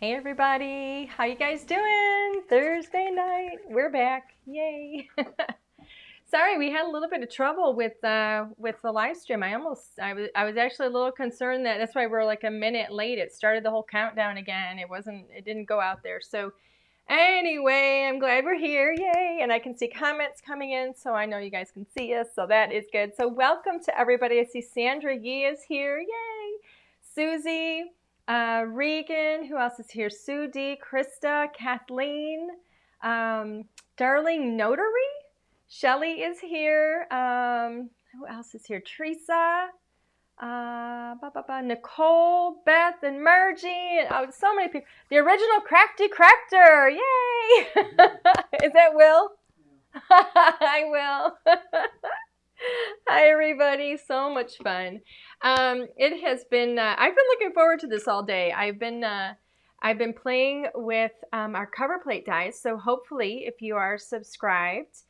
Hey everybody, how you guys doing? Thursday night, we're back, yay! Sorry, we had a little bit of trouble with the live stream. I was actually a little concerned that's why we're like a minute late. It started the whole countdown again. It didn't go out there. So anyway, I'm glad we're here, yay! And I can see comments coming in, so I know you guys can see us, so that is good. So welcome to everybody. I see Sandra Yee is here, yay! Susie. Regan, who else is here? Sue D, Krista, Kathleen, Darling Notary, Shelly is here. Who else is here? Teresa, Nicole, Beth, and Margie. And, so many people. The original Crafty Crafter, yay! Is that Will? I will. Hi everybody, so much fun. It has been, I've been looking forward to this all day. I've been playing with our cover plate dies, so hopefully if you are subscribed,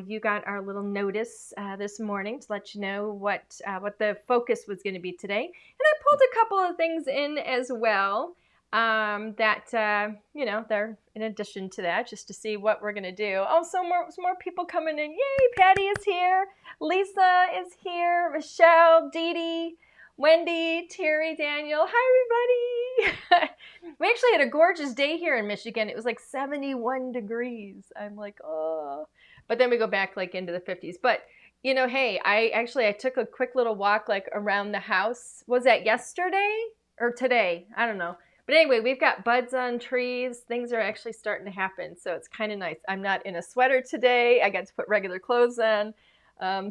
you got our little notice this morning to let you know what the focus was going to be today. And I pulled a couple of things in as well you know, they're in addition to that, just to see what we're going to do. Oh, some more people coming in. Yay, Patty is here. Lisa is here. Michelle, Dee Dee, Wendy, Terry, Daniel. Hi, everybody. We actually had a gorgeous day here in Michigan. It was like 71 degrees. I'm like, oh. But then we go back like into the 50s. But, you know, hey, I took a quick little walk like around the house. Was that yesterday or today? I don't know. But anyway, we've got buds on trees. Things are actually starting to happen, so it's kind of nice. I'm not in a sweater today. I got to put regular clothes on.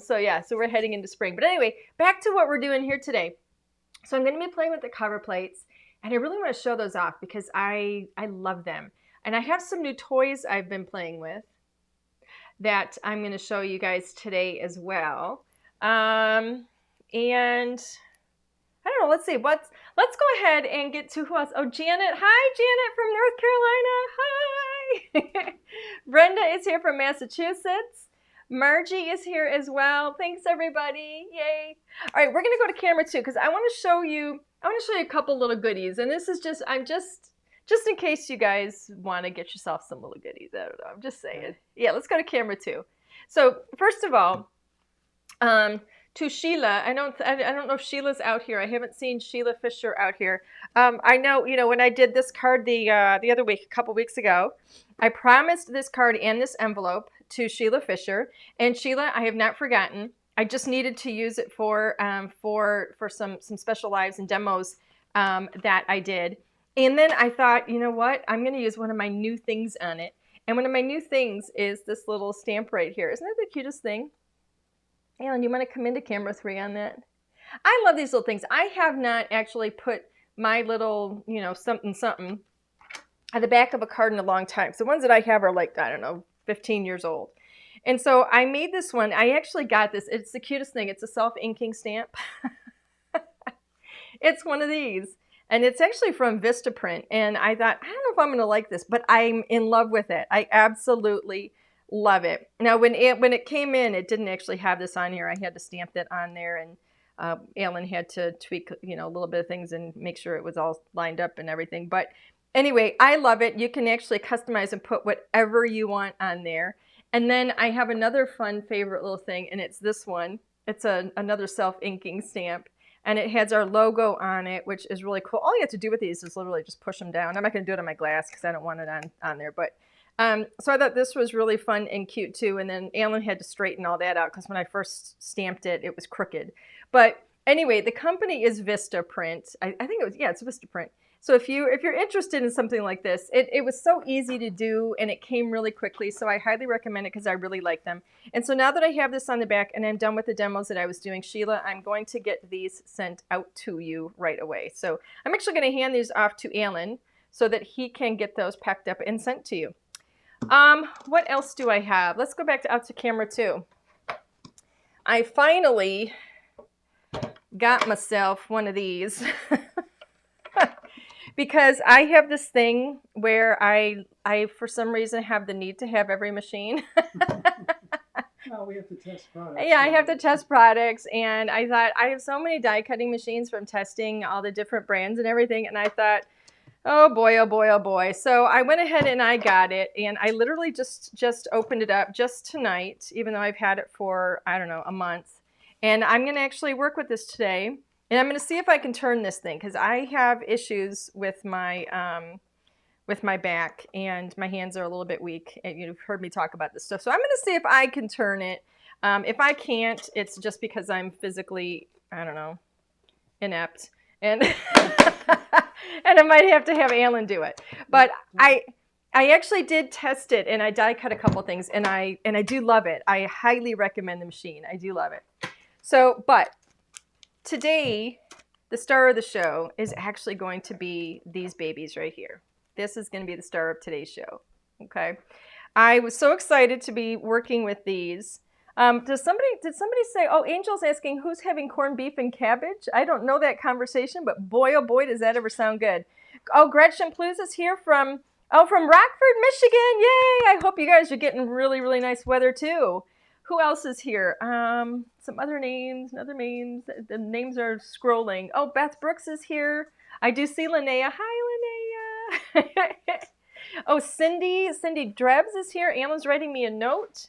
So we're heading into spring. But anyway, back to what we're doing here today. So I'm going to be playing with the cover plates, and I really want to show those off because I love them. And I have some new toys I've been playing with that I'm going to show you guys today as well. And I don't know, let's see, let's go ahead and get to who else. Oh, Janet. Hi, Janet from North Carolina. Hi. Brenda is here from Massachusetts. Margie is here as well. Thanks, everybody. Yay. All right, we're going to go to camera 2 because I want to show you a couple little goodies. And this is just in case you guys want to get yourself some little goodies. I don't know, I'm just saying. Yeah, let's go to camera 2. So first of all, to Sheila, I don't know if Sheila's out here. I haven't seen Sheila Fisher out here. I know, you know, when I did this card the other week, a couple weeks ago, I promised this card and this envelope to Sheila Fisher. And Sheila, I have not forgotten. I just needed to use it for some special lives and demos that I did. And then I thought, you know what? I'm going to use one of my new things on it. And one of my new things is this little stamp right here. Isn't that the cutest thing? Alan, you want to come into camera 3 on that? I love these little things. I have not actually put my little, you know, something at the back of a card in a long time. So the ones that I have are like, I don't know, 15 years old. And so I made this one. I actually got this. It's the cutest thing. It's a self-inking stamp. It's one of these. And it's actually from Vistaprint. And I thought, I don't know if I'm going to like this, but I'm in love with it. I absolutely love it. Now, when it came in, it didn't actually have this on here. I had to stamp that on there, and Alan had to tweak, you know, a little bit of things and make sure it was all lined up and everything. But anyway, I love it. You can actually customize and put whatever you want on there. And then I have another fun favorite little thing, and it's this one. It's another self-inking stamp, and it has our logo on it, which is really cool. All you have to do with these is literally just push them down. I'm not going to do it on my glass because I don't want it on there, but so I thought this was really fun and cute too. And then Alan had to straighten all that out because when I first stamped it, it was crooked. But anyway, the company is Vistaprint. I think it's Vistaprint. So if you're interested in something like this, it was so easy to do and it came really quickly. So I highly recommend it because I really like them. And so now that I have this on the back and I'm done with the demos that I was doing, Sheila, I'm going to get these sent out to you right away. So I'm actually going to hand these off to Alan so that he can get those packed up and sent to you. What else do I have? Let's go back out to camera 2. I finally got myself one of these because I have this thing where I for some reason have the need to have every machine. Well, we have to test products. Yeah, I have to test products, and I thought I have so many die cutting machines from testing all the different brands and everything, and I thought Oh boy, oh boy, oh boy. So I went ahead and I got it, and I literally just opened it up just tonight, even though I've had it for, I don't know, a month. And I'm going to actually work with this today, and I'm going to see if I can turn this thing, because I have issues with my back, and my hands are a little bit weak. And you've heard me talk about this stuff. So I'm going to see if I can turn it. If I can't, it's just because I'm physically, I don't know, inept. And and I might have to have Alan do it. But I actually did test it, and I die cut a couple things, and I do love it. I highly recommend the machine. I do love it. So, but today, the star of the show is actually going to be these babies right here. This is going to be the star of today's show. Okay. I was so excited to be working with these. Did somebody say, oh, Angel's asking who's having corned beef and cabbage? I don't know that conversation, but boy, oh boy, does that ever sound good. Oh, Gretchen Plews is here from Rockford, Michigan. Yay! I hope you guys are getting really, really nice weather too. Who else is here? Some other names. The names are scrolling. Oh, Beth Brooks is here. I do see Linnea. Hi, Linnea. Oh, Cindy Drebs is here. Alan's writing me a note.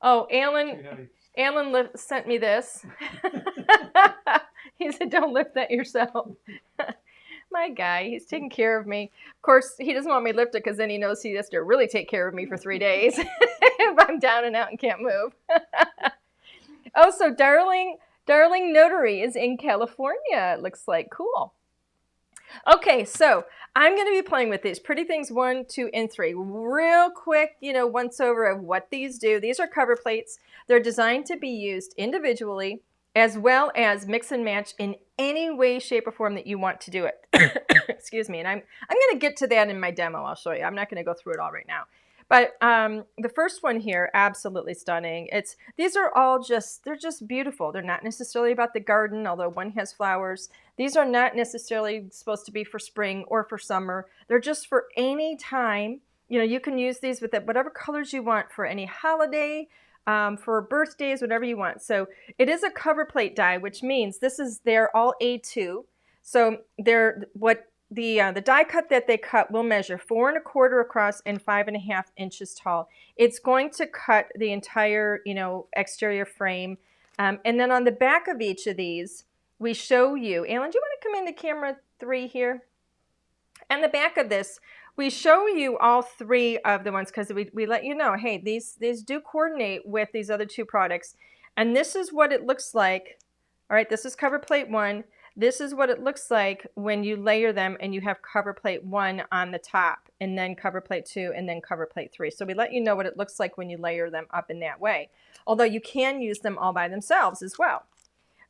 Oh, Alan sent me this. He said, don't lift that yourself. My guy, he's taking care of me. Of course, he doesn't want me to lift it because then he knows he has to really take care of me for 3 days if I'm down and out and can't move. Oh, so Darling Notary is in California, it looks like. Cool. Okay, so I'm going to be playing with these Pretty Things 1, 2, and 3. Real quick, once over of what these do. These are cover plates. They're designed to be used individually as well as mix and match in any way, shape, or form that you want to do it. Excuse me. And I'm going to get to that in my demo. I'll show you. I'm not going to go through it all right now. But the first one here, absolutely stunning. These are all they're just beautiful. They're not necessarily about the garden, although one has flowers. These are not necessarily supposed to be for spring or for summer. They're just for any time. You can use these with whatever colors you want for any holiday, for birthdays, whatever you want. So it is a cover plate die, which means they're all A2. So the die cut that they cut will measure 4 1/4 across and 5 1/2 inches tall. It's going to cut the entire, exterior frame. And then on the back of each of these, we show you, Alan, do you want to come into camera 3 here? And the back of this, we show you all 3 of the ones because we let you know, hey, these do coordinate with these other 2 products. And this is what it looks like. All right, this is cover plate 1. This is what it looks like when you layer them and you have cover plate 1 on the top, and then cover plate 2, and then cover plate 3. So we let you know what it looks like when you layer them up in that way. Although you can use them all by themselves as well.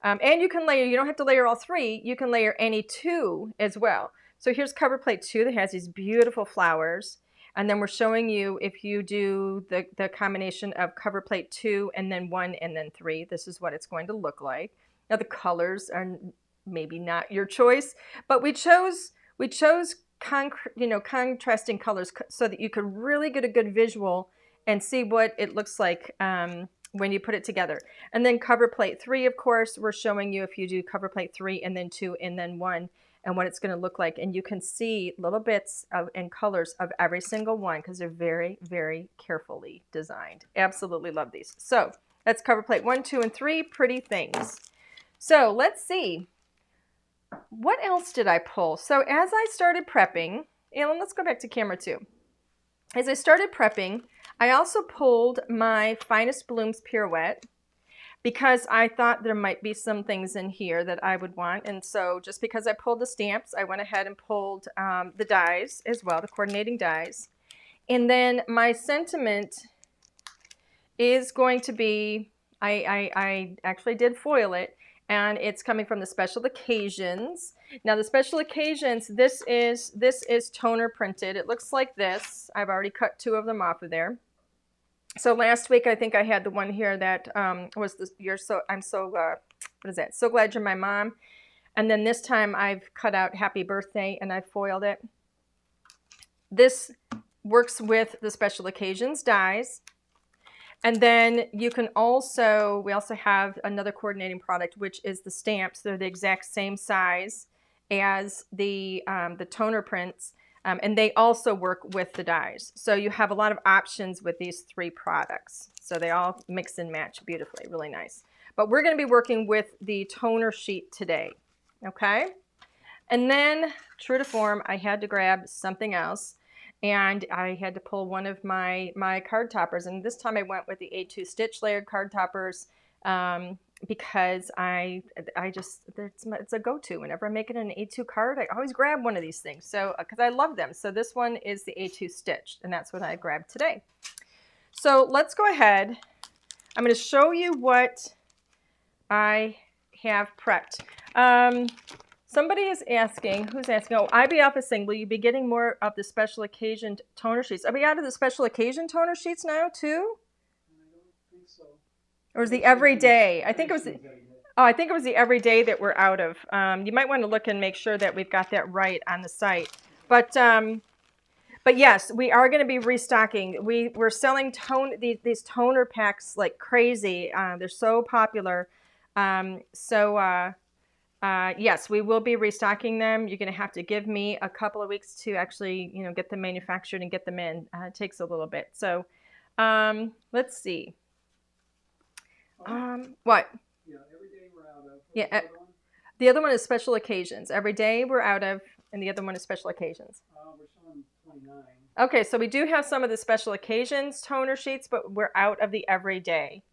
And you can layer, you don't have to layer all 3, you can layer any 2 as well. So here's cover plate 2 that has these beautiful flowers. And then we're showing you if you do the combination of cover plate 2 and then 1 and then 3, this is what it's going to look like. Now the colors are maybe not your choice, but we chose contrasting colors so that you could really get a good visual and see what it looks like when you put it together. And then cover plate 3, of course, we're showing you if you do cover plate 3 and then 2 and then 1 and what it's going to look like. And you can see little bits and colors of every single one because they're very, very carefully designed. Absolutely love these. So that's cover plate 1, 2, and 3, Pretty Things. So let's see. What else did I pull? So as I started prepping, Alan, let's go back to camera 2. As I started prepping, I also pulled my Finest Blooms Pirouette because I thought there might be some things in here that I would want. And so just because I pulled the stamps, I went ahead and pulled the dies as well, the coordinating dies. And then my sentiment is going to be, I actually did foil it, and it's coming from the Special Occasions. Now the Special Occasions, this is toner printed. It looks like this. I've already cut 2 of them off of there. So last week I think I had the one here that was so glad you're my mom. And then this time I've cut out Happy Birthday and I foiled it. This works with the Special Occasions dies. And then you can we also have another coordinating product, which is the stamps. They're the exact same size as the toner prints, and they also work with the dyes. So you have a lot of options with these 3 products. So they all mix and match beautifully, really nice. But we're going to be working with the toner sheet today, okay? And then, true to form, I had to grab something else, and I had to pull one of my card toppers. And this time I went with the A2 stitch layered card toppers, because it's a go-to. Whenever I'm making an A2 card, I always grab one of these things. So, because I love them. So this one is the A2 stitched, and that's what I grabbed today. So let's go ahead. I'm going to show you what I have prepped. Somebody is asking, who's asking? Oh, IBF is saying, will you be getting more of the special occasion toner sheets? Are we out of the special occasion toner sheets now too? I don't think so. Or is the everyday? I think it was. I think it was the everyday that we're out of. You might want to look and make sure that we've got that right on the site. But yes, we are going to be restocking. We're selling these toner packs like crazy. They're so popular. Yes, we will be restocking them. You're going to have to give me a couple of weeks to actually, get them manufactured and get them in. It takes a little bit. So, let's see. What? Yeah, every day we're out of. Yeah, the other one is special occasions. Every day we're out of, and the other one is special occasions. We're showing 29. Okay, so we do have some of the special occasions toner sheets, but we're out of the everyday.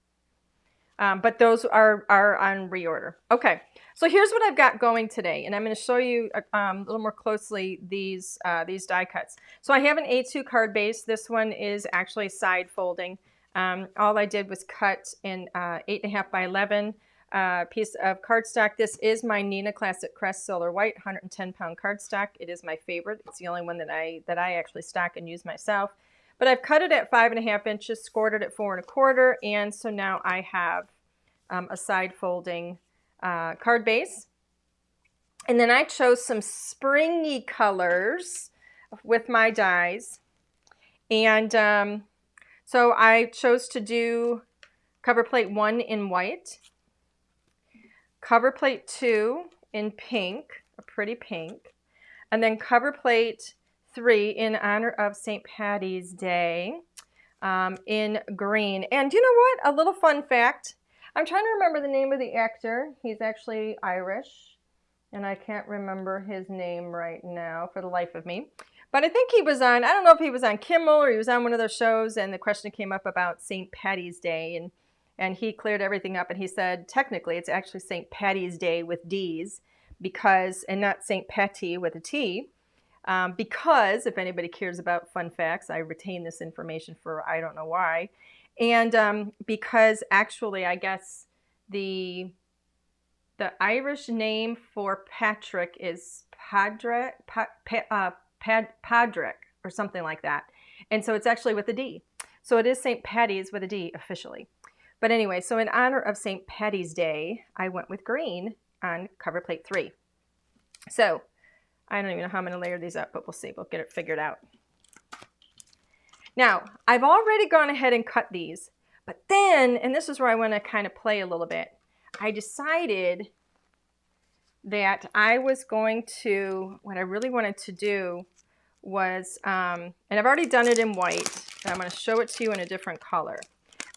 But those are on reorder. Okay, so here's what I've got going today, and I'm going to show you a little more closely these die cuts. So I have an A2 card base. This one is actually side folding. All I did was cut in 8.5 by 11 piece of cardstock. This is my Neenah Classic Crest Silver White 110-pound cardstock. It is my favorite. It's the only one that I actually stock and use myself. But I've cut it at 5.5 inches, scored it at 4 1/4, and so now I have a side folding card base. And then I chose some springy colors with my dies. And so I chose to do cover plate 1 in white, cover plate 2 in pink, a pretty pink, and then cover plate 3 in honor of St. Patty's Day in green. And you know what? A little fun fact. I'm trying to remember the name of the actor. He's actually Irish, and I can't remember his name right now for the life of me. But I think he was on, I don't know if he was on Kimmel or he was on one of those shows, and the question came up about St. Patty's Day, and he cleared everything up, and he said, technically, it's actually St. Patty's Day with D's, because, and not St. Patty with a T, because, if anybody cares about fun facts, I retain this information for I don't know why, and because actually, I guess the Irish name for Patrick is Padrick or something like that, and so it's actually with a D. So it is St. Patty's with a D officially. But anyway, so in honor of St. Patty's Day, I went with green on cover plate 3. So I don't even know how I'm going to layer these up, but we'll see. We'll get it figured out. Now, I've already gone ahead and cut these, but then, and this is where I want to kind of play a little bit, I decided that I was going to, what I really wanted to do was, and I've already done it in white, but I'm going to show it to you in a different color.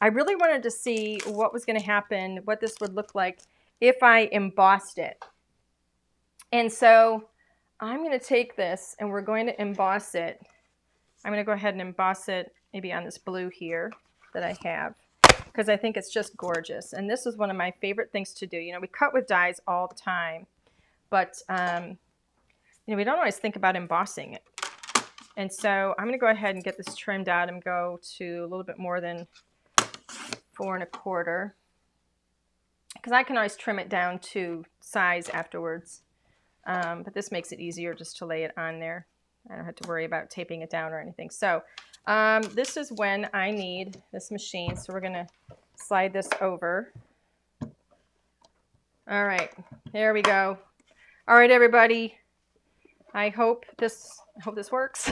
I really wanted to see what was going to happen, what this would look like if I embossed it. And so I'm going to take this and we're going to emboss it. I'm going to go ahead and emboss it maybe on this blue here that I have, because I think it's just gorgeous. And this is one of my favorite things to do. You know, we cut with dies all the time, but you know, we don't always think about embossing it. And so I'm going to go ahead and get this trimmed out and go to a little bit more than 4 1/4, because I can always trim it down to size afterwards. But this makes it easier just to lay it on there. I don't have to worry about taping it down or anything. So this is when I need this machine. So we're going to slide this over. All right, there we go. All right, everybody. I hope this works.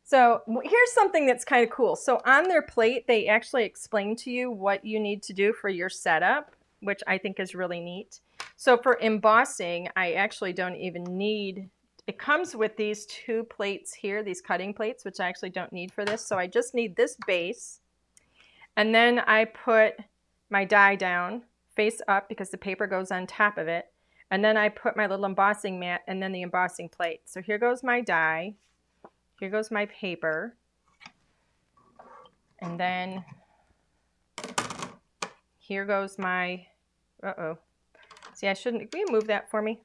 So here's something that's kind of cool. So on their plate, they actually explain to you what you need to do for your setup, which I think is really neat. So for embossing, I actually don't even need, it comes with these 2 plates here, these cutting plates, which I actually don't need for this. So I just need this base. And then I put my die down face up because the paper goes on top of it. And then I put my little embossing mat and then the embossing plate. So here goes my die. Here goes my paper. And then here goes my, uh-oh. See, I shouldn't, will you move that for me?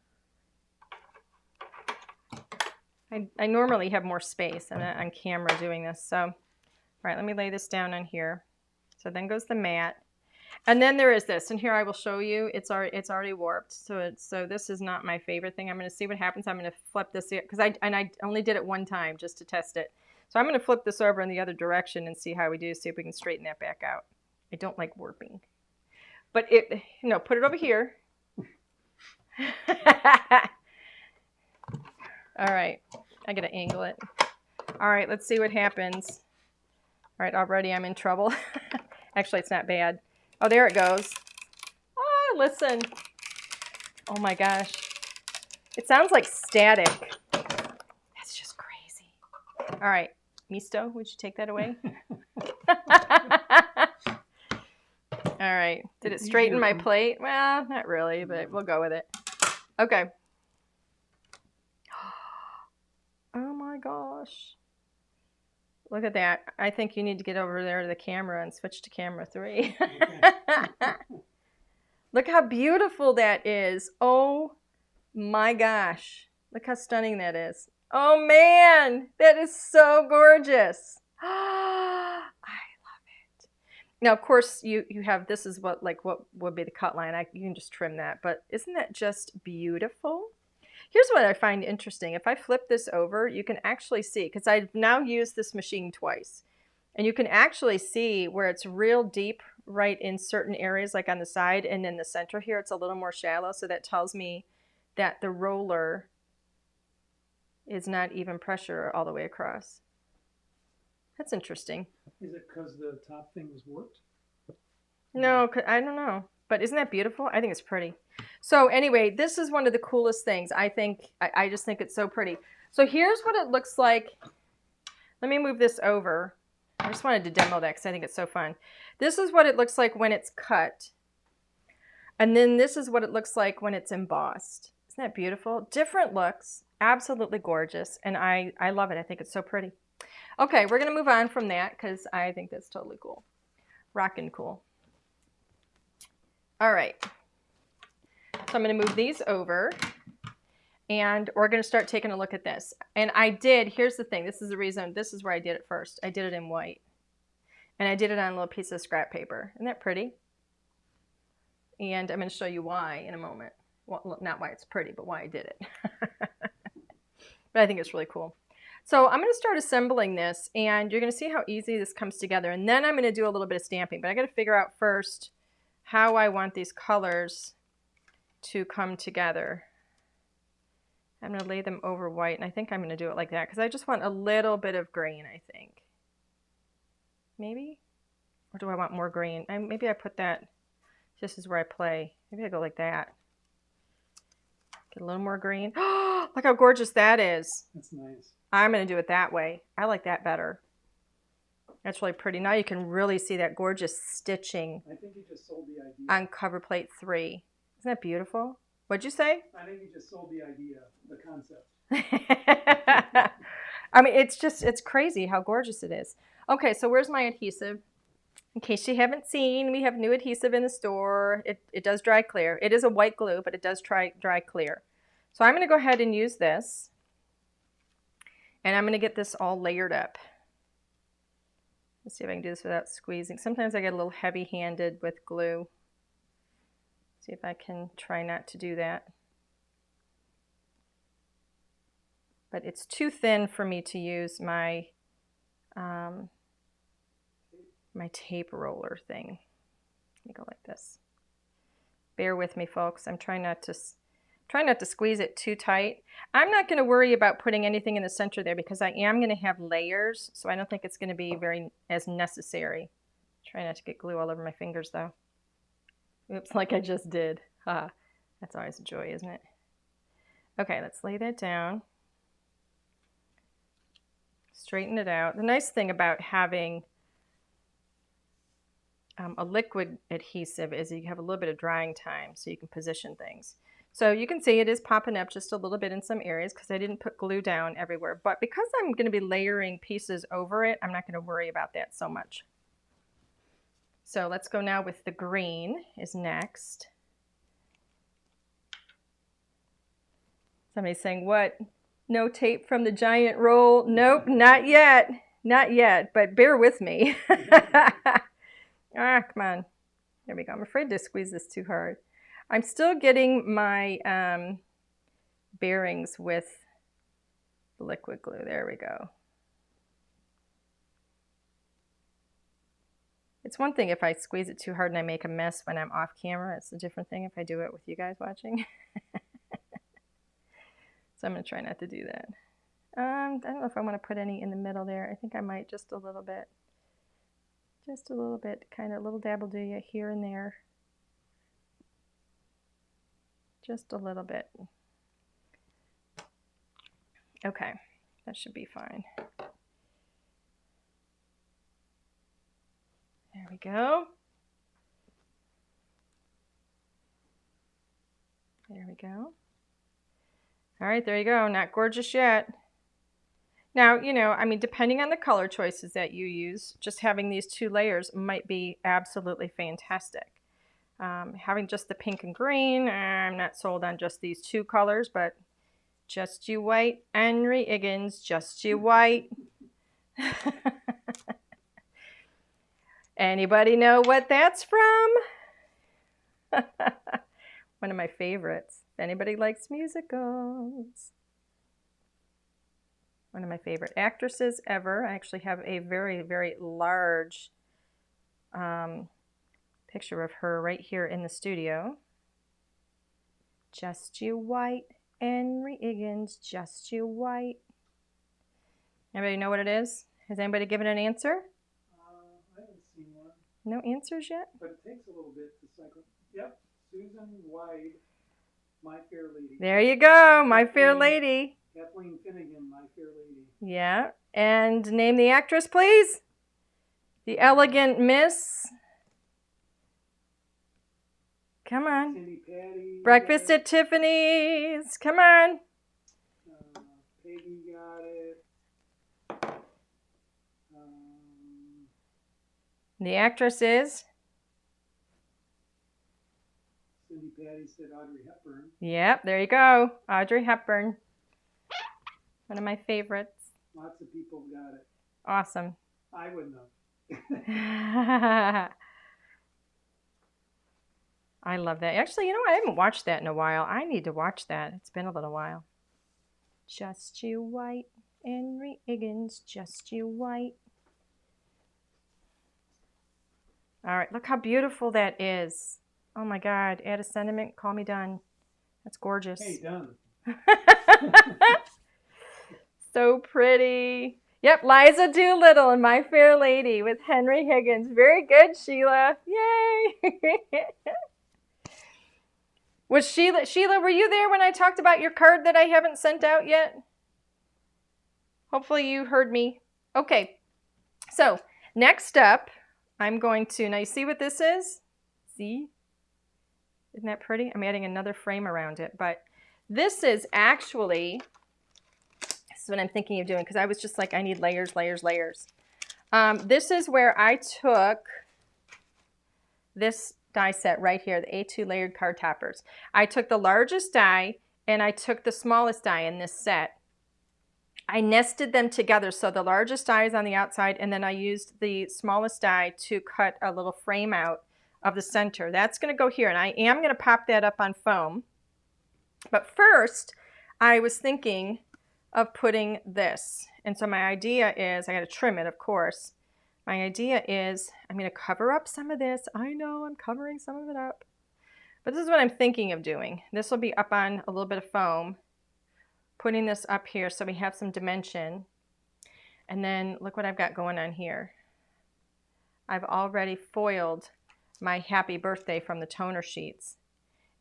I normally have more space. I'm not on camera doing this. So, all right, let me lay this down on here. So then goes the mat. And then there is this, and here I will show you, it's already warped. So this is not my favorite thing. I'm going to see what happens. I'm going to flip this here, because I only did it one time just to test it. So I'm going to flip this over in the other direction and see how we do, see if we can straighten that back out. I don't like warping. But put it over here. All right, I got to angle it. All right, let's see what happens. All right, already I'm in trouble. Actually, it's not bad. Oh, there it goes. Oh, listen. Oh my gosh. It sounds like static. That's just crazy. All right, Misto, would you take that away? All right, did it straighten my plate? Well, not really, but we'll go with it. Okay. Oh my gosh. Look at that. I think you need to get over there to the camera and switch to camera 3. Look how beautiful that is. Oh my gosh. Look how stunning that is. Oh man, that is so gorgeous. I love it. Now, of course, you have, this is what would be the cut line. You can just trim that, but isn't that just beautiful? Here's what I find interesting. If I flip this over, you can actually see, because I've now used this machine twice, and you can actually see where it's real deep right in certain areas, like on the side, and in the center here, it's a little more shallow. So that tells me that the roller is not even pressure all the way across. That's interesting. Is it because the top thing was warped? No, I don't know. But isn't that beautiful? I think it's pretty. So anyway, this is one of the coolest things. I just think it's so pretty. So here's what it looks like. Let me move this over. I just wanted to demo that because I think it's so fun. This is what it looks like when it's cut. And then this is what it looks like when it's embossed. Isn't that beautiful? Different looks, absolutely gorgeous. And I love it. I think it's so pretty. Okay, we're going to move on from that because I think that's totally cool. Rockin' cool. All right. So I'm going to move these over. And we're going to start taking a look at this. And here's the thing. This is the reason, this is where I did it first. I did it in white. And I did it on a little piece of scrap paper. Isn't that pretty? And I'm going to show you why in a moment. Well, not why it's pretty, but why I did it. But I think it's really cool. So I'm going to start assembling this, and you're going to see how easy this comes together. And then I'm going to do a little bit of stamping. But I got to figure out first how I want these colors to come together. I'm going to lay them over white, and I think I'm going to do it like that because I just want a little bit of green, I think. Maybe? Or do I want more green? Maybe I put that just as where I play. Maybe I go like that. Get a little more green. Oh, look how gorgeous that is. That's nice. I'm going to do it that way. I like that better. That's really pretty. Now you can really see that gorgeous stitching. I think you just sold the idea. On cover plate 3. Isn't that beautiful? What'd you say? I think you just sold the idea, the concept. I mean, it's crazy how gorgeous it is. Okay, so where's my adhesive? In case you haven't seen, we have new adhesive in the store. It does dry clear. It is a white glue, but it does dry clear. So I'm going to go ahead and use this. And I'm going to get this all layered up. Let's see if I can do this without squeezing. Sometimes I get a little heavy-handed with glue. See if I can try not to do that. But it's too thin for me to use my my tape roller thing. Let me go like this. Bear with me, folks. I'm trying not to squeeze it too tight. I'm not going to worry about putting anything in the center there because I am going to have layers, so I don't think it's going to be as necessary. Try not to get glue all over my fingers though. Oops, like I just did. That's always a joy, isn't it? Okay, let's lay that down. Straighten it out. The nice thing about having a liquid adhesive is you have a little bit of drying time so you can position things. So you can see it is popping up just a little bit in some areas because I didn't put glue down everywhere. But because I'm going to be layering pieces over it, I'm not going to worry about that so much. So let's go now with the green is next. Somebody's saying, what? No tape from the giant roll? Nope, not yet. Not yet, but bear with me. Ah, come on. There we go. I'm afraid to squeeze this too hard. I'm still getting my bearings with the liquid glue. There we go. It's one thing if I squeeze it too hard and I make a mess when I'm off camera. It's a different thing if I do it with you guys watching. So I'm going to try not to do that. I don't know if I want to put any in the middle there. I think I might just a little bit. Just a little bit, kind of a little dabble do ya here and there. Just a little bit. Okay, that should be fine. There we go. There we go. All right, there you go. Not gorgeous yet. Now, you know, I mean, depending on the color choices that you use, just having these two layers might be absolutely fantastic. Having just the pink and green, I'm not sold on just these two colors, but Just You White, Henry Higgins, Just You White. Anybody know what that's from? One of my favorites. If anybody likes musicals. One of my favorite actresses ever. I actually have a very, very large picture of her right here in the studio. Just You White, Henry Higgins, Just You White. Anybody know what it is? Has anybody given an answer? I haven't seen one. No answers yet? But it takes a little bit to cycle. Yep, Susan Wide, My Fair Lady. There you go, My Fair Lady. Kathleen Finnegan, My Fair Lady. Yeah, and name the actress, please. The Elegant Miss. Come on. Cindy Patty. Breakfast at Tiffany's. Come on. Peggy got it. The actress is? Cindy Patty said Audrey Hepburn. Yep, there you go. Audrey Hepburn. One of my favorites. Lots of people got it. Awesome. I wouldn't have. I love that. Actually, you know, I haven't watched that in a while. I need to watch that. It's been a little while. Just You White, Henry Higgins, Just You White. All right, look how beautiful that is. Oh my God, add a sentiment, call me done. That's gorgeous. Hey, done. So pretty. Yep, Liza Doolittle and My Fair Lady with Henry Higgins. Very good, Sheila. Yay. Was Sheila, were you there when I talked about your card that I haven't sent out yet? Hopefully you heard me. Okay, so next up, I'm going to, now you see what this is? See? Isn't that pretty? I'm adding another frame around it, but this is actually, this is what I'm thinking of doing because I was just like, I need layers, layers, layers. This is where I took this die set right here, the A2 layered card toppers. I took the largest die and I took the smallest die in this set. I nested them together, so the largest die is on the outside, and then I used the smallest die to cut a little frame out of the center. That's going to go here, and I am going to pop that up on foam. But first, I was thinking of putting this. And so my idea is, I got to trim it, of course. My idea is I'm going to cover up some of this. I know I'm covering some of it up. But this is what I'm thinking of doing. This will be up on a little bit of foam. Putting this up here so we have some dimension. And then look what I've got going on here. I've already foiled my happy birthday from the toner sheets.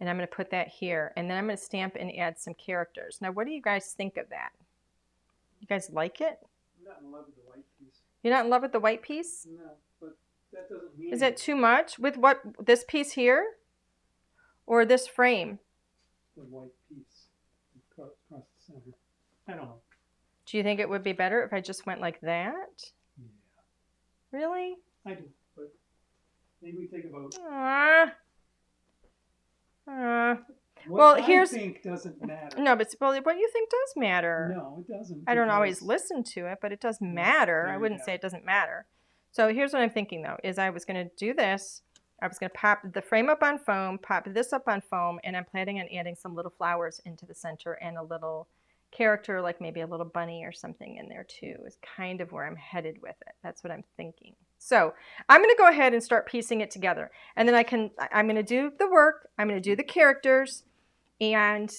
And I'm going to put that here. And then I'm going to stamp and add some characters. Now, what do you guys think of that? You guys like it? I'm not in love with the white piece. You're not in love with the white piece? No, but that doesn't mean... Is that too much? With what, this piece here? Or this frame? The white piece across the center. I don't know. Do you think it would be better if I just went like that? Yeah. Really? I do, but maybe we think about... Well, I think doesn't matter. No, but what you think does matter. No, it doesn't. I don't always listen to it, but it does matter. I wouldn't say it doesn't matter. So here's what I'm thinking, though, is I was going to do this. I was going to pop the frame up on foam, pop this up on foam, and I'm planning on adding some little flowers into the center and a little character, like maybe a little bunny or something in there too, is kind of where I'm headed with it. That's what I'm thinking. So I'm going to go ahead and start piecing it together. And then I'm going to do the work, I'm going to do the characters, and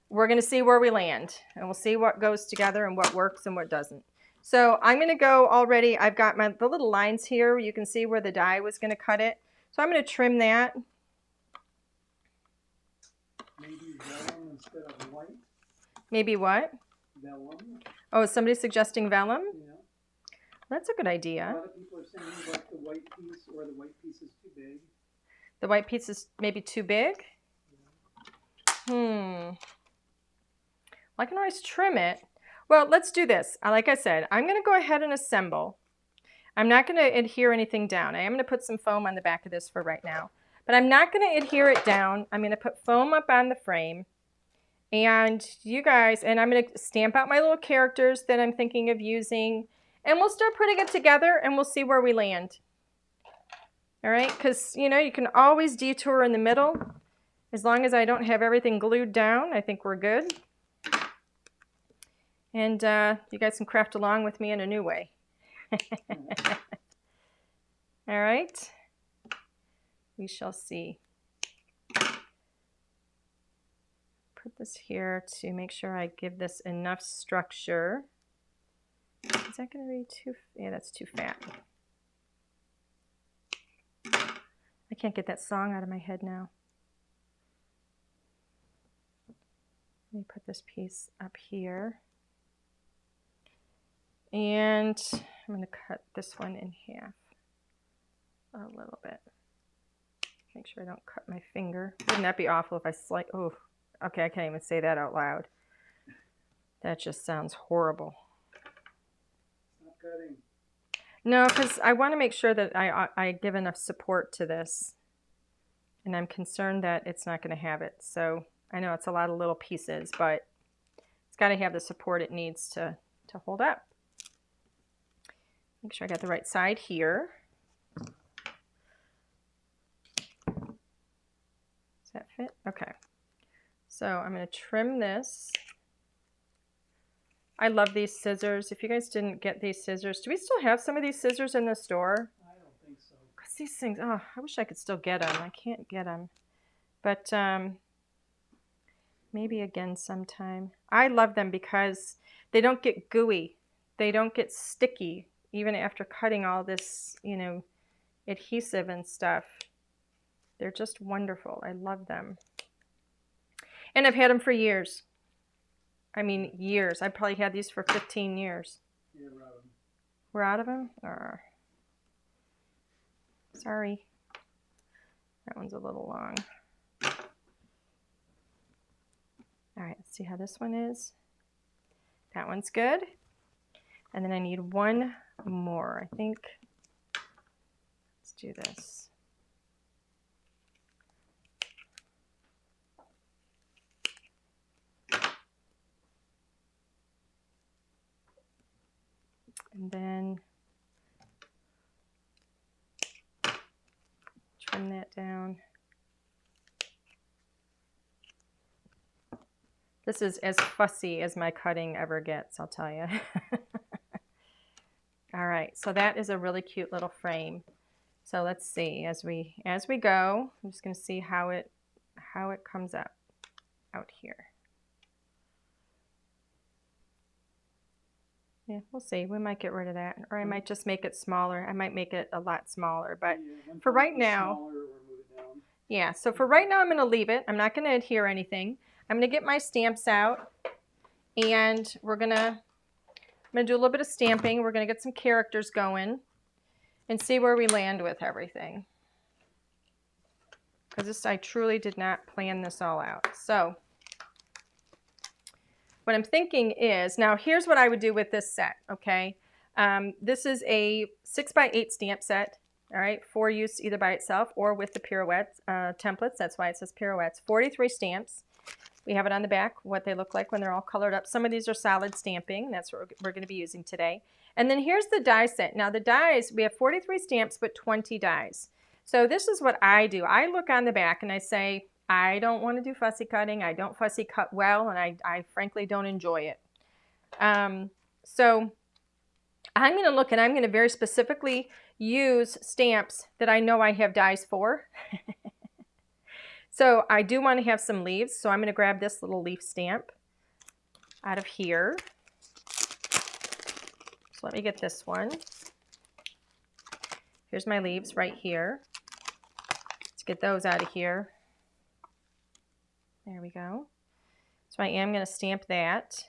we're going to see where we land. And we'll see what goes together and what works and what doesn't. So I'm going to go already, I've got the little lines here. You can see where the die was going to cut it. So I'm going to trim that. Maybe vellum instead of white. Maybe what? Vellum. Oh, is somebody suggesting vellum? Yeah. That's a good idea. A lot of people are saying like the white piece, or the white piece is too big. The white piece is maybe too big? Yeah. Well, I can always trim it. Well, let's do this. Like I said, I'm going to go ahead and assemble. I'm not going to adhere anything down. I am going to put some foam on the back of this for right now. But I'm not going to adhere it down. I'm going to put foam up on the frame. And you guys, and I'm going to stamp out my little characters that I'm thinking of using. And we'll start putting it together and we'll see where we land. All right? Because, you know, you can always detour in the middle. As long as I don't have everything glued down, I think we're good. And you guys can craft along with me in a new way. All right. We shall see. Put this here to make sure I give this enough structure. Is that going to be too? Yeah, that's too fat. I can't get that song out of my head now. Let me put this piece up here. And I'm going to cut this one in half a little bit. Make sure I don't cut my finger. Wouldn't that be awful if I slice? Oh, okay, I can't even say that out loud. That just sounds horrible. Stop cutting. No, because I want to make sure that I give enough support to this. And I'm concerned that it's not going to have it. So I know it's a lot of little pieces, but it's got to have the support it needs to hold up. Make sure I got the right side here. Does that fit? Okay. So I'm going to trim this. I love these scissors. If you guys didn't get these scissors, do we still have some of these scissors in the store? I don't think so. Because these things, oh, I wish I could still get them. I can't get them. But maybe again sometime. I love them because they don't get gooey. They don't get sticky. Even after cutting all this, you know, adhesive and stuff. They're just wonderful. I love them. And I've had them for years. I mean, years. I probably had these for 15 years. Yeah, we're out of them. We're out of them? Sorry. That one's a little long. All right, let's see how this one is. That one's good. And then I need one more, I think. Let's do this. And then trim that down. This is as fussy as my cutting ever gets, I'll tell you. All right, so that is a really cute little frame. So let's see, as we go, I'm just going to see how it comes up out here. Yeah, we'll see. We might get rid of that, or I might just make it smaller. I might make it a lot smaller, but for right now, Yeah, so for right now, I'm going to leave it. I'm not going to adhere anything. I'm going to get my stamps out, and I'm going to do a little bit of stamping. We're going to get some characters going and see where we land with everything. Because I truly did not plan this all out. So what I'm thinking is, now here's what I would do with this set, okay? This is a 6x8 stamp set. All right, for use either by itself or with the pirouette templates. That's why it says pirouettes. 43 stamps. We have it on the back, what they look like when they're all colored up. Some of these are solid stamping. That's what we're going to be using today. And then here's the die set. Now the dies, we have 43 stamps, but 20 dies. So this is what I do. I look on the back and I say, I don't want to do fussy cutting. I don't fussy cut well, and I frankly don't enjoy it. So I'm going to look, and I'm going to very specifically use stamps that I know I have dies for. So I do want to have some leaves, so I'm going to grab this little leaf stamp out of here. So let me get this one. Here's my leaves right here. Let's get those out of here. There we go. So I am going to stamp that.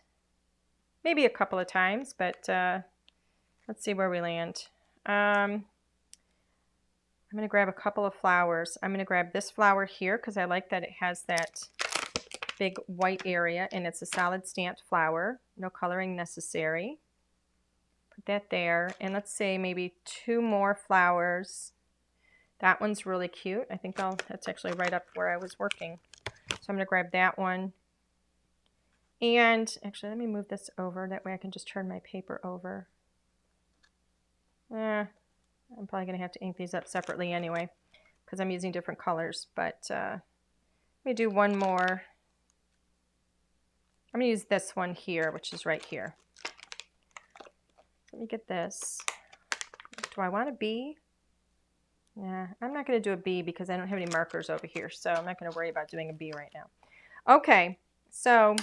Maybe a couple of times, but let's see where we land. I'm going to grab a couple of flowers. I'm going to grab this flower here because I like that it has that big white area, and it's a solid stamped flower. No coloring necessary. Put that there, and let's say maybe 2 more flowers. That one's really cute. I think that's actually right up where I was working. So I'm going to grab that one. And actually, let me move this over. That way I can just turn my paper over. I'm probably going to have to ink these up separately anyway because I'm using different colors. But let me do one more. I'm going to use this one here, which is right here. Let me get this. Do I want a bee? Yeah, I'm not going to do a bee because I don't have any markers over here. So I'm not going to worry about doing a bee right now. Okay, so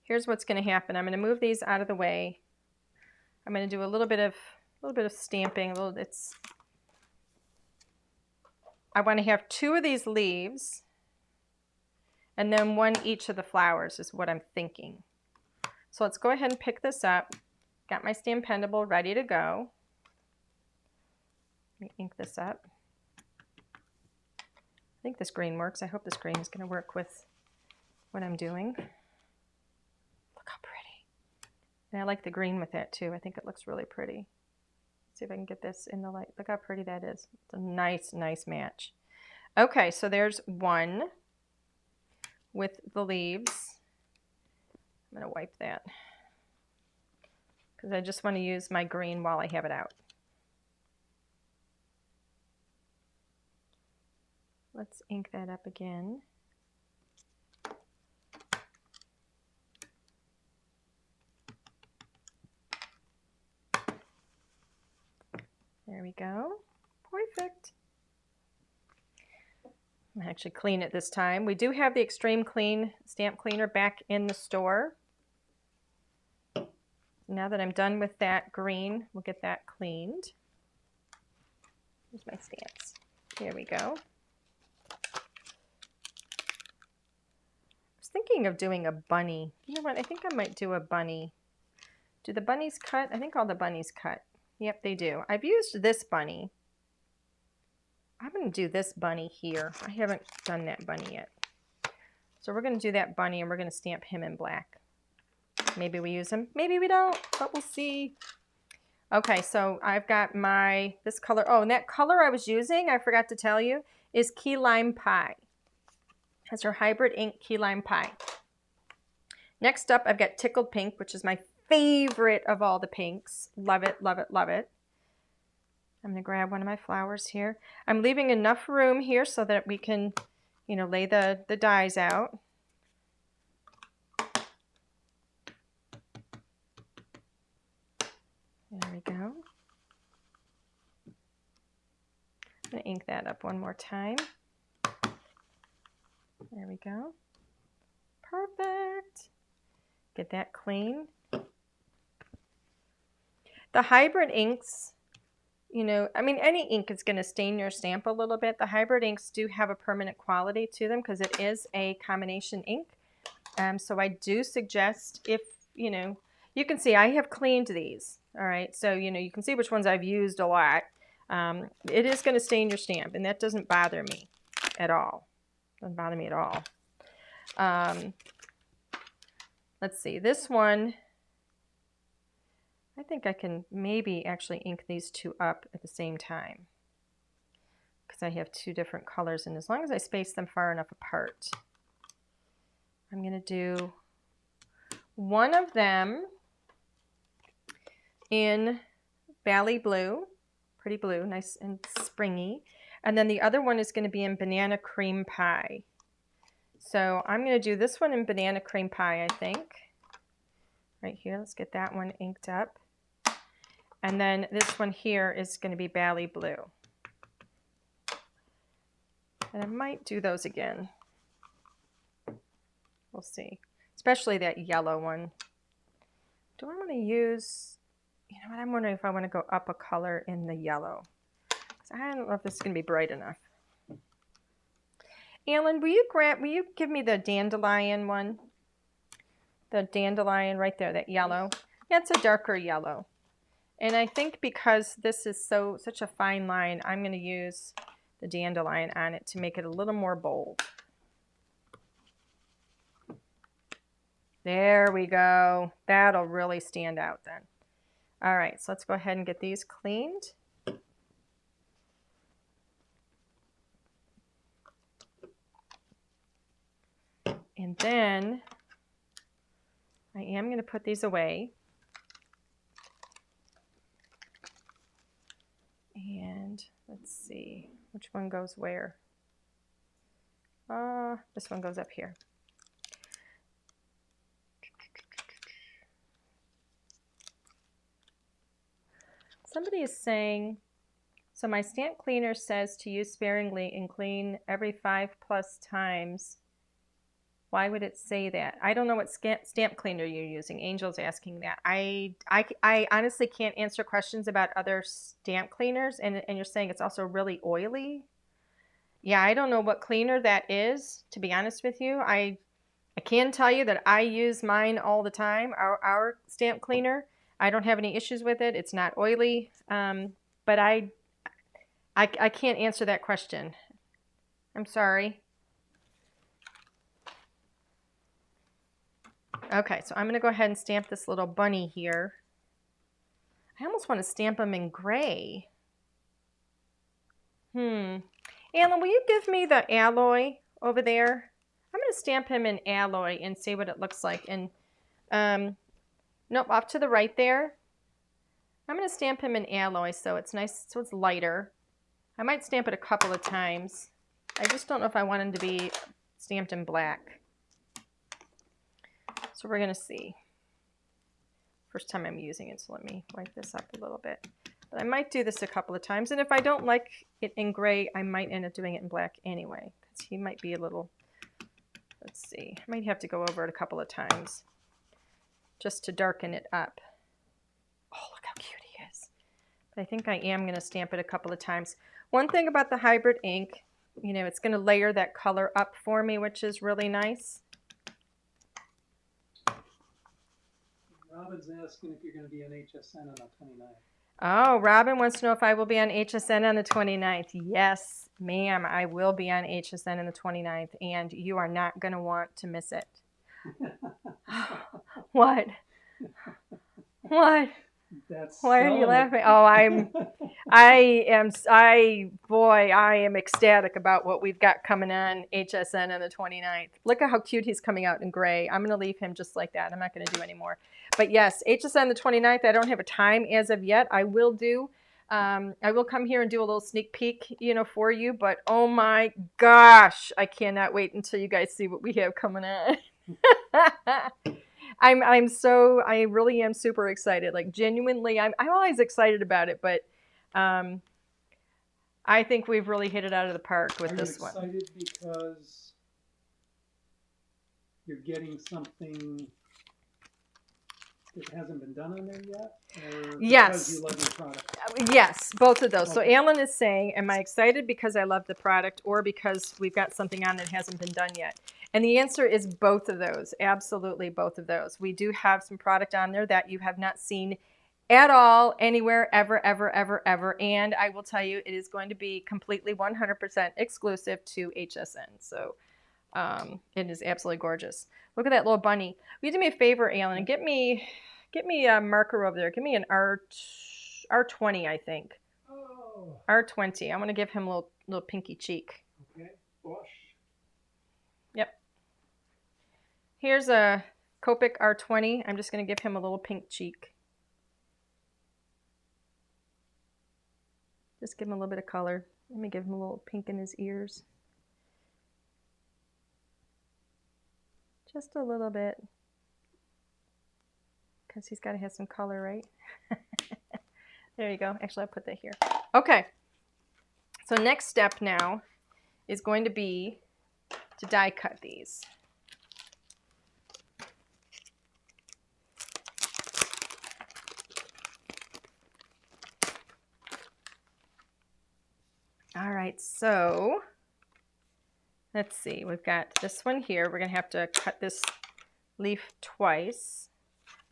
here's what's going to happen. I'm going to move these out of the way. I'm going to do a little bit of stamping. I want to have 2 of these leaves, and then 1 each of the flowers is what I'm thinking. So let's go ahead and pick this up. Got my Stampendable ready to go. Let me ink this up. I think this green works. I hope this green is going to work with what I'm doing. Look how pretty. And I like the green with that too. I think it looks really pretty. Let's see if I can get this in the light. Look how pretty that is. It's a nice, nice match. Okay, so there's one with the leaves. I'm going to wipe that because I just want to use my green while I have it out. Let's ink that up again. There we go. Perfect. I'm going to actually clean it this time. We do have the Extreme Clean stamp cleaner back in the store. Now that I'm done with that green, we'll get that cleaned. Here's my stamps. There we go. I was thinking of doing a bunny. You know what? I think I might do a bunny. Do the bunnies cut? I think all the bunnies cut. Yep, they do. I've used this bunny. I'm going to do this bunny here. I haven't done that bunny yet. So we're going to do that bunny, and we're going to stamp him in black. Maybe we use him. Maybe we don't, but we'll see. Okay, so I've got this color. Oh, and that color I was using, I forgot to tell you, is Key Lime Pie. That's our hybrid ink Key Lime Pie. Next up, I've got Tickled Pink, which is my favorite of all the pinks. Love it, love it, love it. I'm going to grab one of my flowers here. I'm leaving enough room here so that we can, lay the dies out. There we go. I'm going to ink that up one more time. There we go. Perfect. Get that clean. The hybrid inks you know, I mean, any ink is going to stain your stamp a little bit. The hybrid inks do have a permanent quality to them because it is a combination ink. So I do suggest, if, you know, you can see I have cleaned these. All right. So, you know, you can see which ones I've used a lot. It is going to stain your stamp, and that doesn't bother me at all. Doesn't bother me at all. Let's see. This one, I think I can maybe actually ink these two up at the same time because I have two different colors, and as long as I space them far enough apart, I'm going to do one of them in Bally Blue, pretty blue, nice and springy, and then the other one is going to be in Banana Cream Pie. So I'm going to do this one in Banana Cream Pie, I think. Right here, let's get that one inked up. And then this one here is going to be Bally Blue. And I might do those again. We'll see. Especially that yellow one. Do I want to use, you know what, I'm wondering if I want to go up a color in the yellow. I don't know if this is going to be bright enough. Alan, will you give me the dandelion one? The dandelion right there, that yellow. Yeah, it's a darker yellow. And I think because this is such a fine line, I'm going to use the dandelion on it to make it a little more bold. There we go. That'll really stand out then. All right, so let's go ahead and get these cleaned. And then I am going to put these away. And let's see, which one goes where? This one goes up here. Somebody is saying, so my stamp cleaner says to use sparingly and clean every 5+ times. Why would it say that? I don't know what stamp cleaner you're using. Angel's asking that. I honestly can't answer questions about other stamp cleaners, and you're saying it's also really oily. Yeah, I don't know what cleaner that is, to be honest with you. I can tell you that I use mine all the time, our stamp cleaner. I don't have any issues with it. It's not oily, but I can't answer that question. I'm sorry. Okay, so I'm going to go ahead and stamp this little bunny here. I almost want to stamp him in gray. Alan, will you give me the alloy over there? I'm going to stamp him in alloy and see what it looks like. And nope, off to the right there. I'm going to stamp him in alloy so it's nice, so it's lighter. I might stamp it a couple of times. I just don't know if I want him to be stamped in black. So we're going to see. First time I'm using it, so let me wipe this up a little bit. But I might do this a couple of times, and if I don't like it in gray, I might end up doing it in black anyway, because he might be a little, let's see, I might have to go over it a couple of times just to darken it up. Oh, look how cute he is. But I think I am going to stamp it a couple of times. One thing about the hybrid ink, you know, it's going to layer that color up for me, which is really nice. Robin's asking if you're going to be on HSN on the 29th. Oh, Robin wants to know if I will be on HSN on the 29th. Yes, ma'am, I will be on HSN on the 29th, and you are not going to want to miss it. What? What? Why are you laughing? Oh, I am ecstatic about what we've got coming on HSN on the 29th. Look at how cute he's coming out in gray. I'm going to leave him just like that. I'm not going to do any more. But yes, HSN the 29th, I don't have a time as of yet. I will do. I will come here and do a little sneak peek, you know, for you. But oh my gosh, I cannot wait until you guys see what we have coming on. I really am super excited. Like genuinely, I'm always excited about it, but I think we've really hit it out of the park with this one. Are you excited because you're getting something that hasn't been done on there yet? Or yes. because you love your product? Yes, both of those. So Okay. Alan is saying, am I excited because I love the product or because we've got something on that hasn't been done yet? And the answer is both of those. Absolutely both of those. We do have some product on there that you have not seen at all, anywhere, ever, ever, ever, ever. And I will tell you, it is going to be completely 100% exclusive to HSN. So it is absolutely gorgeous. Look at that little bunny. Will you do me a favor, Alan, and get me a marker over there. Give me an R20, I think. Oh. R20. I want to give him a little pinky cheek. Okay. Bush. Yep. Here's a Copic R20. I'm just going to give him a little pink cheek. Just give him a little bit of color. Let me give him a little pink in his ears. Just a little bit. Because he's got to have some color, right? There you go. Actually, I'll put that here. Okay. So next step now is going to be to die cut these. All right, so let's see. We've got this one here. We're going to have to cut this leaf twice.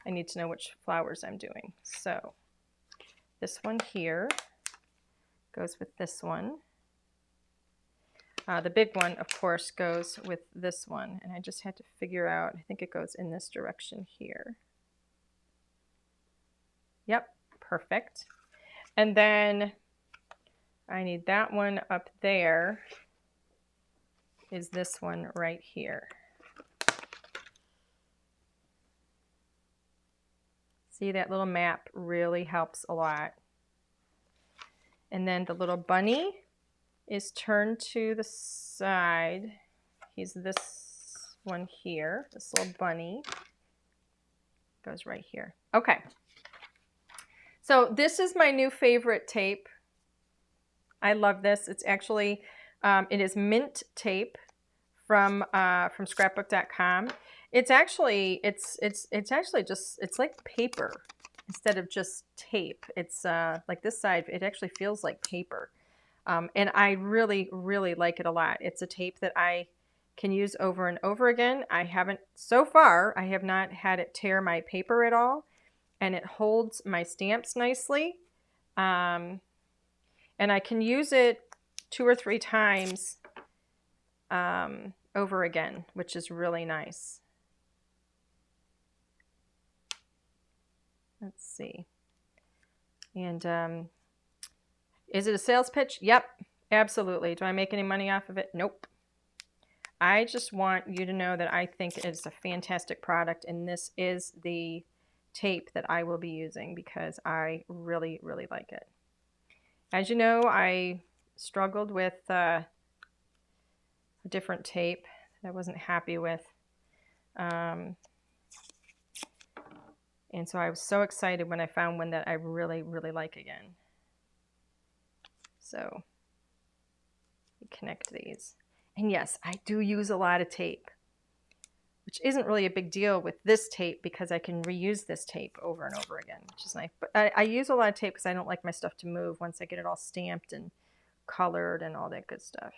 I need to know which flowers I'm doing. So this one here goes with this one. The big one, of course, goes with this one. And I just had to figure out, I think it goes in this direction here. Yep, perfect. And then I need that one up there. Is this one right here. See, that little map really helps a lot. And then the little bunny is turned to the side. He's this one here. This little bunny goes right here. Okay. So this is my new favorite tape. I love this. It's actually, it is mint tape from scrapbook.com. It's actually, it's like paper instead of just tape. It's like this side, it actually feels like paper. And I really, really like it a lot. It's a tape that I can use over and over again. So far, I have not had it tear my paper at all. And it holds my stamps nicely. And I can use it 2 or 3 times over again, which is really nice. Let's see. And is it a sales pitch? Yep, absolutely. Do I make any money off of it? Nope. I just want you to know that I think it's a fantastic product, and this is the tape that I will be using because I really, really like it. As you know, I struggled with a different tape that I wasn't happy with. And so I was so excited when I found one that I really, really like again. So you connect these. And yes, I do use a lot of tape, which isn't really a big deal with this tape because I can reuse this tape over and over again, which is nice. But I use a lot of tape because I don't like my stuff to move once I get it all stamped and colored and all that good stuff.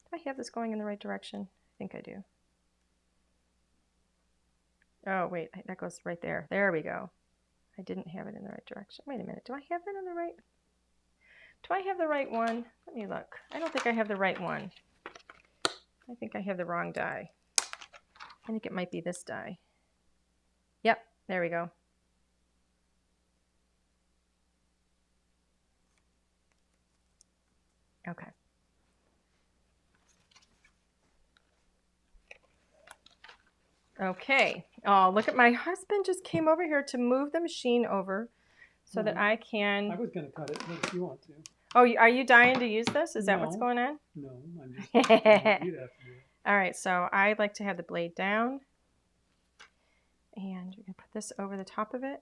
Do I have this going in the right direction? I think I do. Oh, wait, that goes right there. There we go. I didn't have it in the right direction. Wait a minute. Do I have it in the right? Do I have the right one? Let me look. I don't think I have the right one. I think I have the wrong die. I think it might be this die. Yep, there we go. Okay. Okay. Oh, look at my husband just came over here to move the machine over so that I can... I was going to cut it, but if you want to. Oh, are you dying to use this? Is that what's going on? No, I'm just you'd have to do it. All right, so I like to have the blade down. And you're going to put this over the top of it.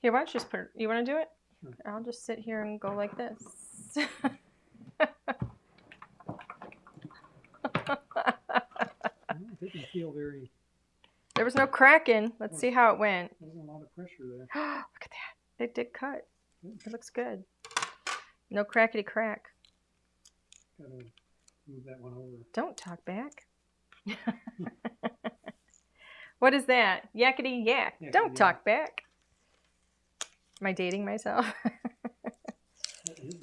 Here, why don't you just put it, you want to do it? Sure. I'll just sit here and go like this. They can feel very... There was no cracking. Let's see how it went. There wasn't a lot of pressure there. Look at that. It did cut. It looks good. No crackety crack. Gotta move that one over. Don't talk back. What is that? Yakety yak. Don't talk back. Am I dating myself? What is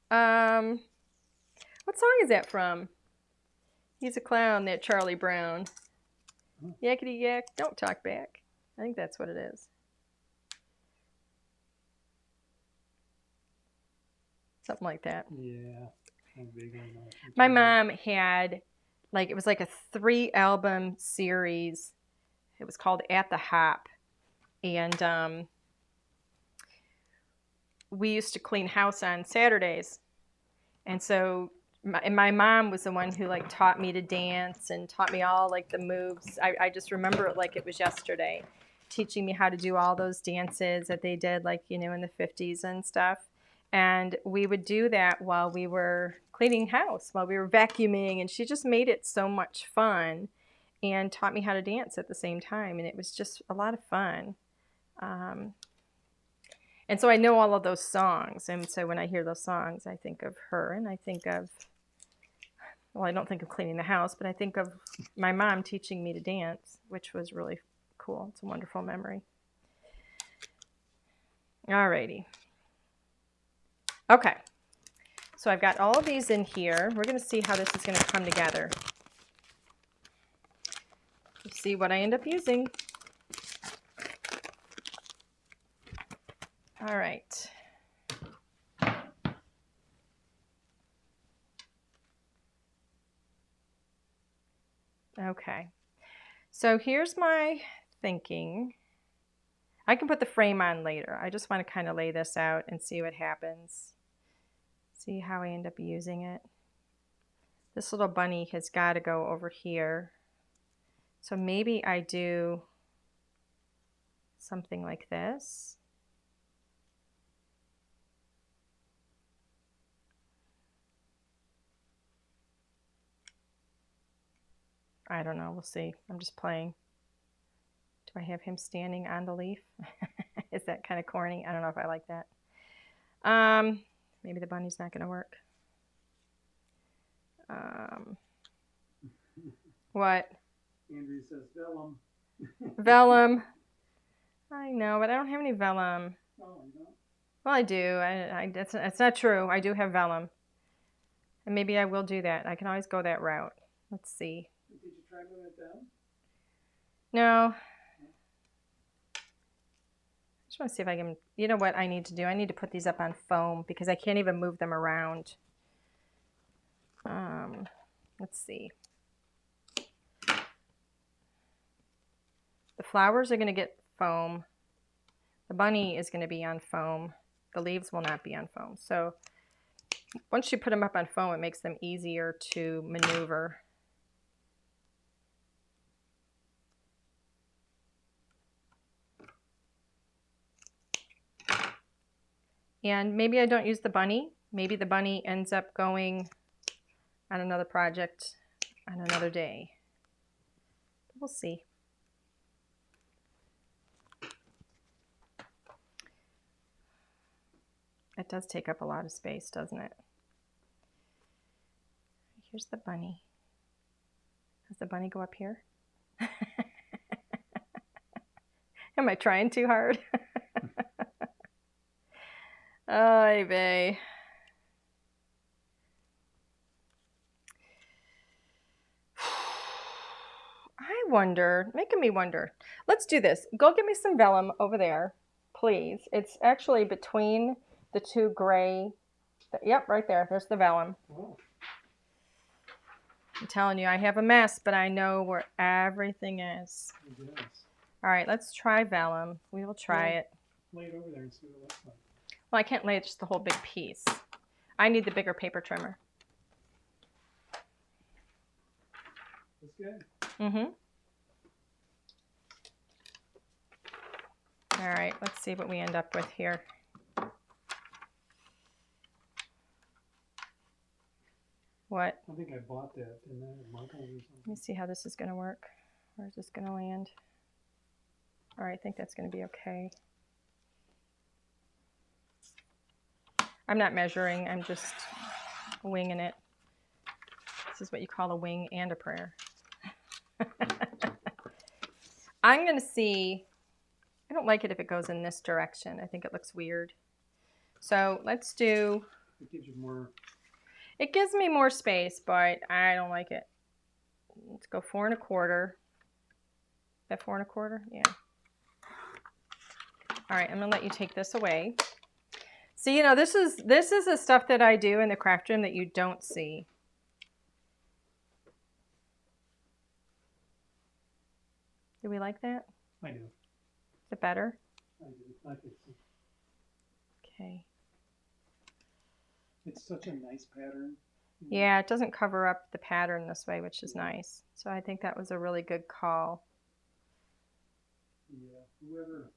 that? What song is that from? He's a clown, that Charlie Brown. Oh. Yakety yak, don't talk back. I think that's what it is. Something like that. Yeah. My mom had, like, it was like a 3-album series. It was called At the Hop. And we used to clean house on Saturdays. And so my mom was the one who, like, taught me to dance and taught me all, like, the moves. I just remember it like it was yesterday, teaching me how to do all those dances that they did, like, you know, in the 50s and stuff. And we would do that while we were cleaning house, while we were vacuuming, and she just made it so much fun and taught me how to dance at the same time, and it was just a lot of fun. And so I know all of those songs, and so when I hear those songs, I think of her, and I think of, well, I don't think of cleaning the house, but I think of my mom teaching me to dance, which was really cool. It's a wonderful memory. Alrighty. Okay, so I've got all of these in here. We're going to see how this is going to come together. Let's see what I end up using. All right. Okay, so here's my thinking. I can put the frame on later. I just want to kind of lay this out and see what happens. See how I end up using it. This little bunny has got to go over here. So maybe I do something like this. I don't know, we'll see. I'm just playing. Do I have him standing on the leaf? Is that kind of corny? I don't know if I like that. Maybe the bunny's not going to work. What? Andrew says vellum. Vellum. I know, but I don't have any vellum. Oh, you don't? Well, I do. That's not true. I do have vellum. And maybe I will do that. I can always go that route. Let's see. Did you try moving it down? No. I just want to see if I can, you know what I need to do? I need to put these up on foam because I can't even move them around. Let's see. The flowers are going to get foam. The bunny is going to be on foam. The leaves will not be on foam. So once you put them up on foam, it makes them easier to maneuver. And maybe I don't use the bunny. Maybe the bunny ends up going on another project on another day. We'll see. It does take up a lot of space, doesn't it? Here's the bunny. Does the bunny go up here? Am I trying too hard? Oy vey. I wonder, making me wonder. Let's do this. Go get me some vellum over there, please. It's actually between the two gray. Yep, right there. There's the vellum. Oh. I'm telling you, I have a mess, but I know where everything is. Yes. All right, let's try vellum. We will try it. Lay it over there and see what it looks like. Well, I can't lay just the whole big piece. I need the bigger paper trimmer. That's good. Mm-hmm. All right, let's see what we end up with here. What? I think I bought that in Michael's or something. Let me see how this is going to work. Where's this going to land? All right, I think that's going to be okay. I'm not measuring, I'm just winging it. This is what you call a wing and a prayer. I'm going to see, I don't like it if it goes in this direction. I think it looks weird. So let's do, It gives you more. It gives me more space, but I don't like it. Let's go 4 1/4. Is that 4 1/4? Yeah. All right, I'm gonna let you take this away. So, you know, this is the stuff that I do in the craft room that you don't see. Do we like that? I do. Is it better? I do. I think so. Okay. It's such a nice pattern. Yeah, it doesn't cover up the pattern this way, which is nice. So I think that was a really good call. Yeah, whoever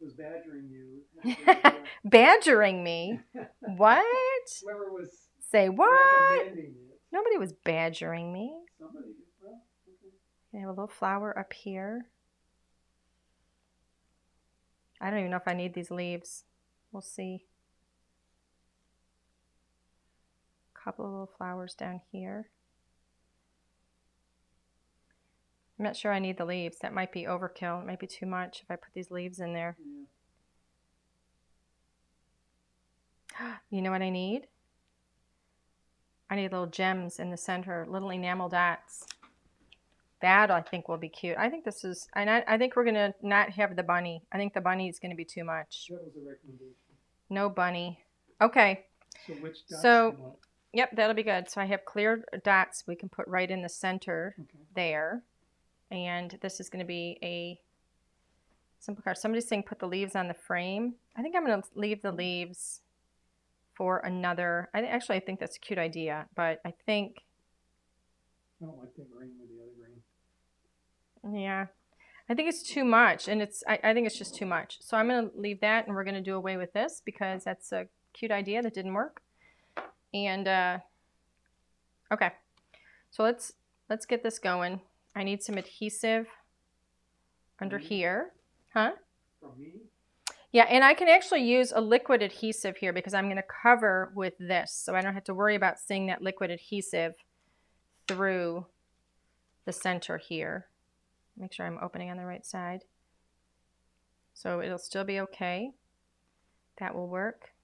was badgering you. Badgering me? What? Whoever was Say what? recommending it. Nobody was badgering me. Somebody did. Well, okay. I have a little flower up here. I don't even know if I need these leaves. We'll see. A couple of little flowers down here. I'm not sure I need the leaves. That might be overkill. It might be too much if I put these leaves in there. Yeah. You know what I need? I need little gems in the center, little enamel dots. That I think will be cute. I think this is, I think we're gonna not have the bunny. I think the bunny is gonna be too much. That was a recommendation. No bunny. Okay. So which dots So, do you want? Yep, that'll be good. So I have clear dots we can put right in the center there. And this is gonna be a simple card. Somebody's saying put the leaves on the frame. I think I'm gonna leave the leaves for another, actually I think that's a cute idea, but I think, I don't like that green with the other green. yeah, I think it's too much, and I think it's just too much. So I'm gonna leave that, and we're gonna do away with this because that's a cute idea that didn't work. And okay, so let's get this going. I need some adhesive under here, huh? From me? Yeah, and I can actually use a liquid adhesive here because I'm going to cover with this, so I don't have to worry about seeing that liquid adhesive through the center here. Make sure I'm opening on the right side. So it'll still be okay. That will work.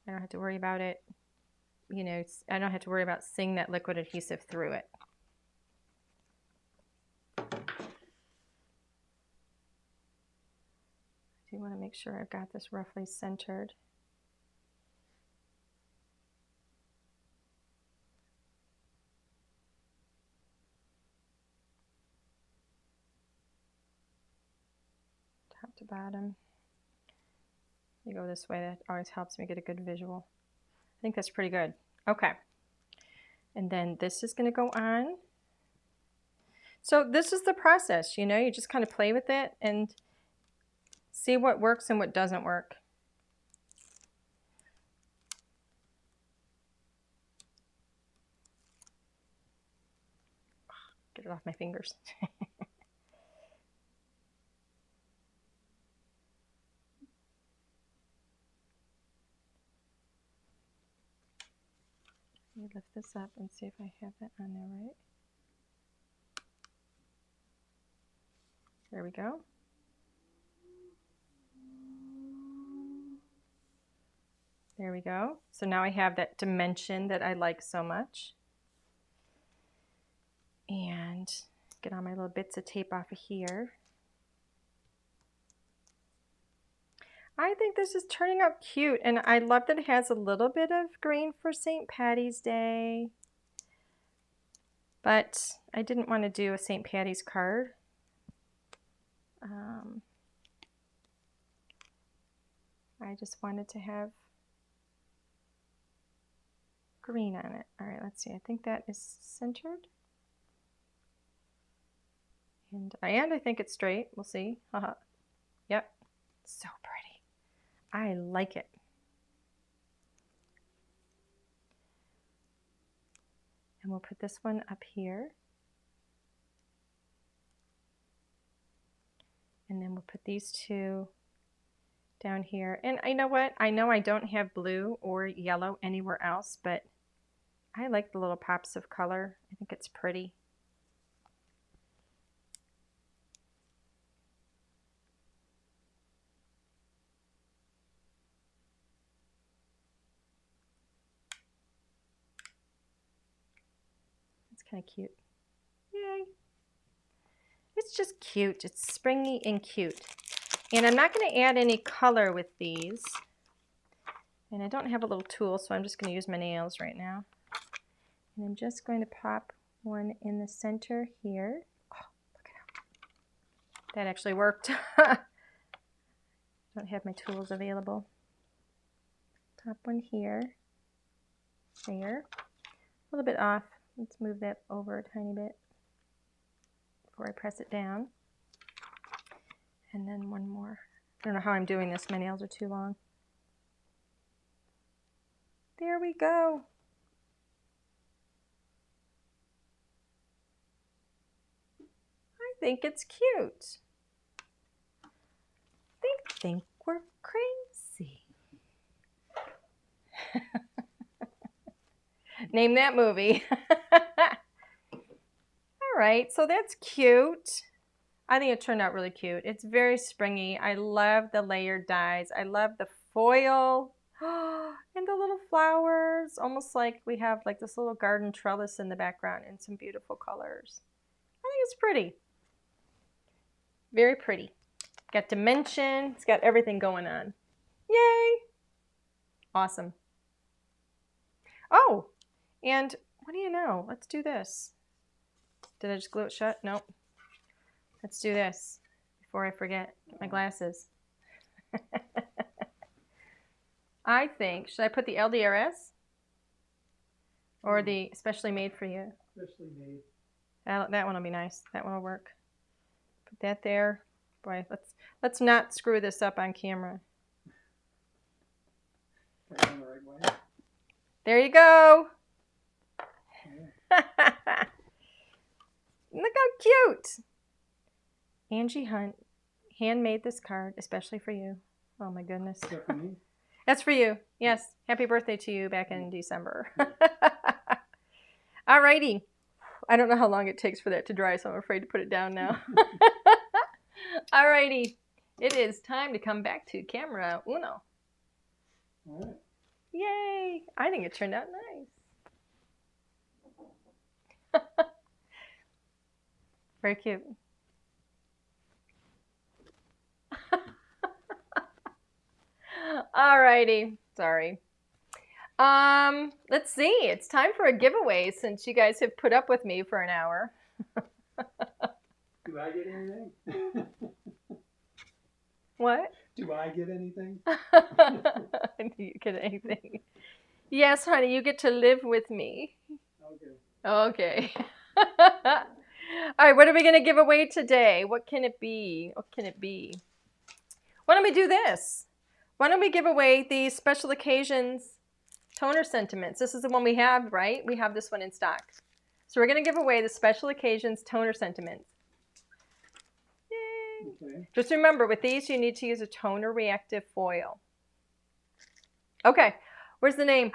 I don't have to worry about it. You know, I don't have to worry about seeing that liquid adhesive through it. I do want to make sure I've got this roughly centered. Top to bottom. You go this way, that always helps me get a good visual. I think that's pretty good. Okay. And then this is going to go on. So this is the process, you know, you just kind of play with it and see what works and what doesn't work. Get it off my fingers. Let me lift this up and see if I have that on there right. There we go. There we go. So now I have that dimension that I like so much. And get all my little bits of tape off of here. I think this is turning out cute, and I love that it has a little bit of green for St. Patty's Day. But I didn't want to do a St. Patty's card. I just wanted to have green on it. All right, let's see. I think that is centered. And I think it's straight. We'll see. Haha. Yep. So pretty. I like it. And we'll put this one up here. And then we'll put these two down here. And you know what? I know I don't have blue or yellow anywhere else, but I like the little pops of color. I think it's pretty. It's kind of cute. Yay. It's just cute. It's springy and cute. And I'm not going to add any color with these. And I don't have a little tool, so I'm just going to use my nails right now. And I'm just going to pop one in the center here. Oh, look at how that actually worked. Don't have my tools available. Pop one here. There. A little bit off. Let's move that over a tiny bit before I press it down. And then one more. I don't know how I'm doing this. My nails are too long. There we go. I think it's cute. They think we're crazy. Name that movie. All right, so that's cute. I think it turned out really cute. It's very springy. I love the layered dies. I love the foil and the little flowers. Almost like we have like this little garden trellis in the background and some beautiful colors. I think it's pretty. Very pretty. Got dimension. It's got everything going on. Yay! Awesome. Oh, and what do you know? Let's do this. Did I just glue it shut? Nope. Let's do this before I forget. Get my glasses. I think, should I put the LDRS? Or the specially made for you? Especially made. That one will be nice. That one will work. Put that there. Boy, let's not screw this up on camera. Going the right way. There you go. Yeah. Look how cute. Angie Hunt handmade this card especially for you. Oh my goodness. Is that for me? That's for you. Yes. Happy birthday to you back in December. Alrighty. I don't know how long it takes for that to dry, so I'm afraid to put it down now. Alrighty. It is time to come back to camera uno. All right. Yay. I think it turned out nice. Very cute. Alrighty. Sorry. Let's see. It's time for a giveaway since you guys have put up with me for an hour. Do I get anything? What? Do I get anything? Do you get anything? Yes, honey, you get to live with me. Okay. Okay. All right, what are we going to give away today? What can it be? What can it be? Why don't we do this? Why don't we give away the special occasions toner sentiments? This is the one we have, right? We have this one in stock. So we're going to give away the special occasions toner sentiments. Yay. Okay. Just remember, with these, you need to use a toner reactive foil. Okay. Where's the name?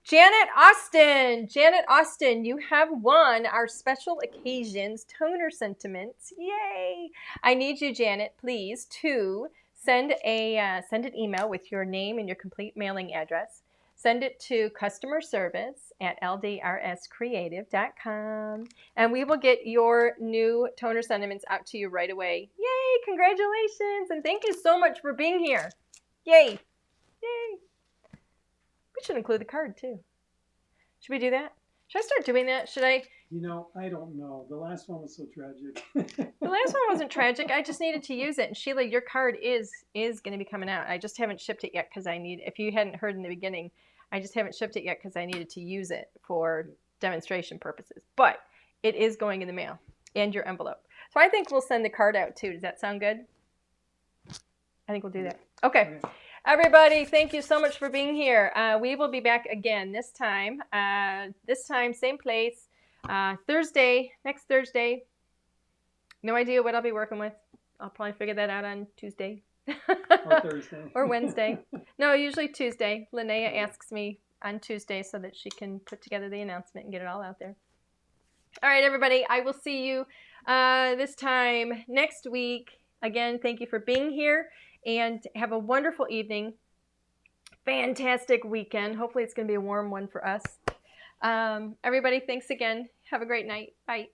Janet Austin. Janet Austin, you have won our special occasions toner sentiments. Yay. I need you, Janet, please, to send an email with your name and your complete mailing address. Send it to customer service at ldrscreative.com, and we will get your new toner sentiments out to you right away. Yay, congratulations, and thank you so much for being here. Yay. Yay. We should include the card, too. Should we do that? Should I start doing that? Should I? You know, I don't know. The last one was so tragic. The last one wasn't tragic. I just needed to use it. And Sheila, your card is going to be coming out. I just haven't shipped it yet because if you hadn't heard in the beginning, I just haven't shipped it yet because I needed to use it for demonstration purposes. But it is going in the mail and your envelope. So I think we'll send the card out too. Does that sound good? I think we'll do that. Okay. Everybody, thank you so much for being here. We will be back again this time, same place, Thursday, next Thursday. No idea what I'll be working with. I'll probably figure that out on Tuesday. Or Thursday. Or Wednesday. No, usually Tuesday. Linnea asks me on Tuesday so that she can put together the announcement and get it all out there. All right, everybody. I will see you this time next week. Again, thank you for being here, and have a wonderful evening. Fantastic weekend. Hopefully it's going to be a warm one for us. Everybody, thanks again. Have a great night. Bye.